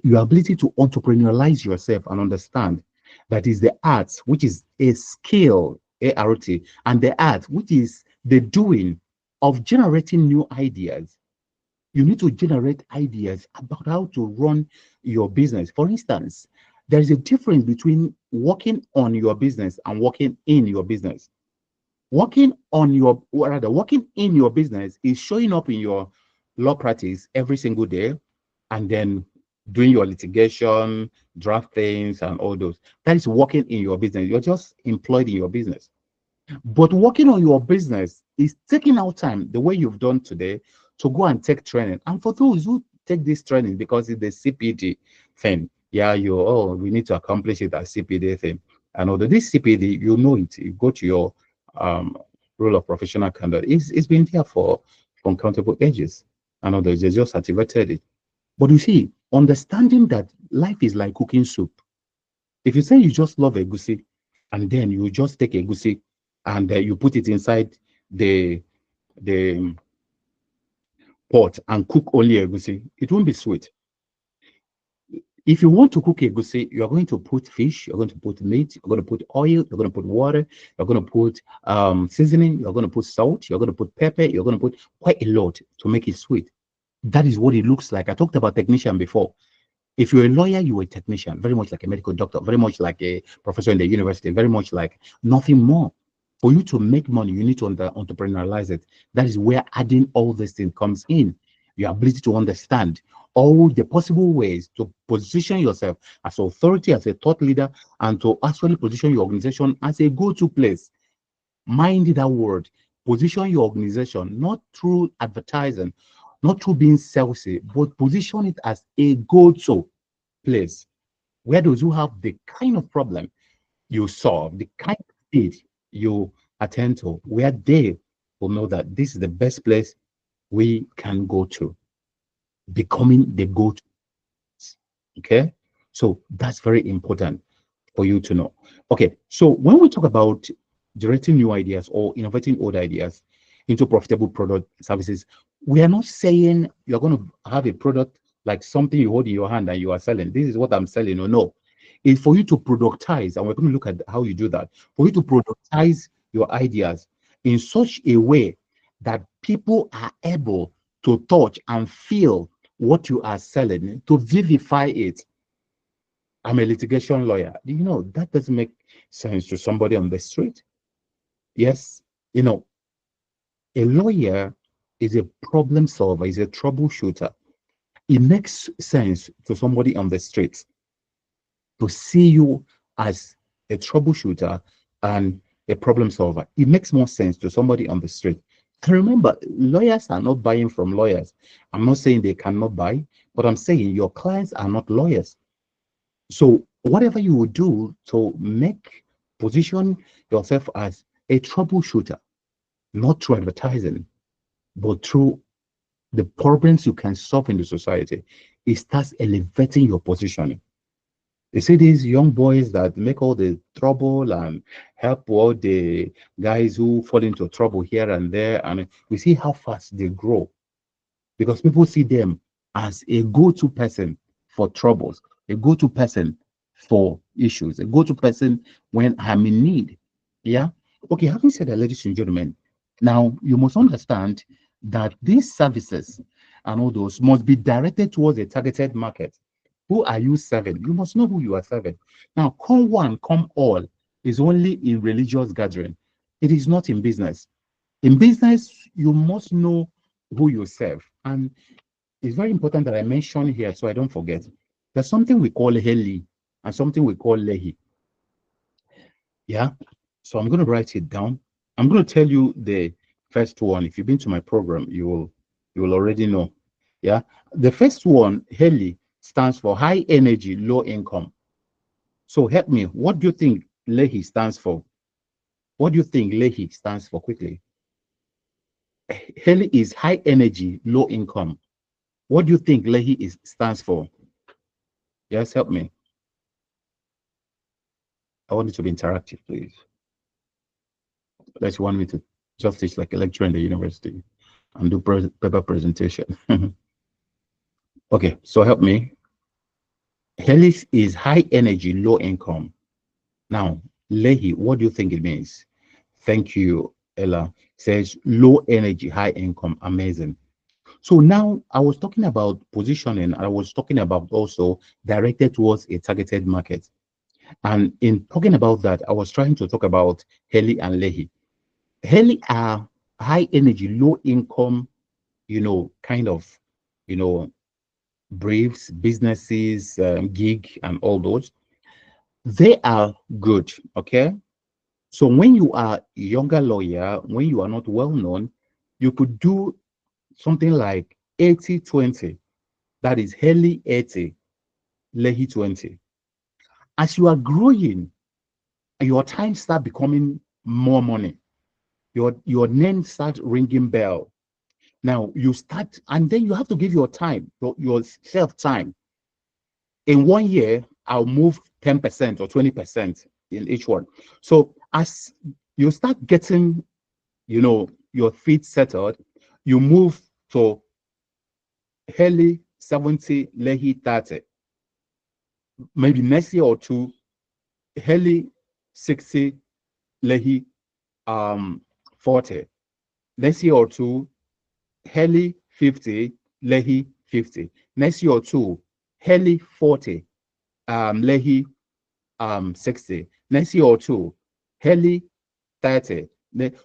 your ability to entrepreneurialize yourself and understand that is the art, which is a skill, ART, and the art, which is the doing of generating new ideas. You need to generate ideas about how to run your business. For instance, there is a difference between working on your business and working in your business. Working in your business is showing up in your law practice every single day and then doing your litigation, draft things, and all those. That is working in your business. You're just employed in your business. But working on your business is taking out time, the way you've done today, to go and take training. And for those who take this training because it's the CPD thing, yeah, we need to accomplish it as CPD thing. And although this CPD, you know it, you go to your rule of professional conduct. It's been there for uncountable ages. And others, they just activated it. But you see, understanding that life is like cooking soup. If you say you just love egusi, and then you just take egusi and you put it inside the the pot and cook only egusi, it won't be sweet. If you want to cook egusi, you are going to put fish, you're going to put meat, you're going to put oil, you're going to put water, you're going to put seasoning, you're going to put salt, you're going to put pepper, you're going to put quite a lot to make it sweet. That is what it looks like. I talked about technician before. If you're a lawyer, you're a technician, very much like a medical doctor, very much like a professor in the university, very much like nothing more. For you to make money, you need to entrepreneurialize it. That is where adding all this thing comes in. Your ability to understand all the possible ways to position yourself as authority, as a thought leader, and to actually position your organization as a go-to place. Mind that word. Position your organization not through advertising, not through being salesy, but position it as a go-to place where those who have the kind of problem you solve, the kind of need you attend to, where they will know that this is the best place we can go to, becoming the go-to. Okay, so that's very important for you to know. Okay, so when we talk about generating new ideas or innovating old ideas into profitable product services, we are not saying you're going to have a product like something you hold in your hand and you are selling. This is what I'm selling, or no. It's for you to productize, and we're going to look at how you do that. For you to productize your ideas in such a way that people are able to touch and feel what you are selling, to vivify it. I'm a litigation lawyer. You know, that doesn't make sense to somebody on the street. Yes, you know, a lawyer is a problem solver, is a troubleshooter. It makes sense to somebody on the street to see you as a troubleshooter and a problem solver. It makes more sense to somebody on the street. And remember, lawyers are not buying from lawyers. I'm not saying they cannot buy, but I'm saying your clients are not lawyers. So whatever you would do to position yourself as a troubleshooter, not through advertising, but through the problems you can solve in the society, it starts elevating your positioning. You see these young boys that make all the trouble and help all the guys who fall into trouble here and there, and we see how fast they grow because people see them as a go-to person for troubles, a go-to person for issues, a go-to person when I'm in need. Yeah. Okay. Having said that, ladies and gentlemen, now you must understand that these services and all those must be directed towards a targeted market. Who are you serving? You must know who you are serving. Now, come one, come all is only in religious gathering. It is not in business. In business, you must know who you serve. And it's very important that I mention here so I don't forget. There's something we call Heli and something we call Lehi. Yeah. So I'm going to write it down. I'm going to tell you the first one. If you've been to my program, you will already know. Yeah. The first one, Heli, stands for high energy, low income. So help me. What do you think Lehi stands for? What do you think Lehi stands for quickly? Heli is high energy, low income. What do you think Lehi stands for? Yes, help me. I want it to be interactive, please. Unless you want me to just teach like a lecture in the university and do paper presentation. Okay, so help me. Heli is high energy, low income. Now, Lehi, what do you think it means? Thank you, Ella. Says low energy, high income. Amazing. So now I was talking about positioning. I was talking about also directed towards a targeted market. And in talking about that, I was trying to talk about Heli and Lehi. Heli are high energy, low income, kind of, you know, briefs, businesses, gig, and all those. They are good. Okay. So when you are a younger lawyer, when you are not well known, you could do something like 80-20. That is Heli 80, Lehi 20. As you are growing, your time start becoming more money. Your name start ringing bell. Now you start, and then you have to give your time, yourself time. In 1 year, I'll move 10% or 20% in each one. So as you start getting, your feet settled, you move to Heli 70, Lehi 30. Maybe next year or two, Heli 60, Lehi 40. Next year or two, Heli 50, Lehi 50. Next year or two, Heli 40, Lehi 60. Next year or two, Heli 30.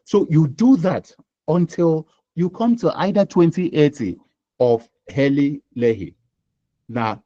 So you do that until you come to either 2080 of Heli Lehi. Now,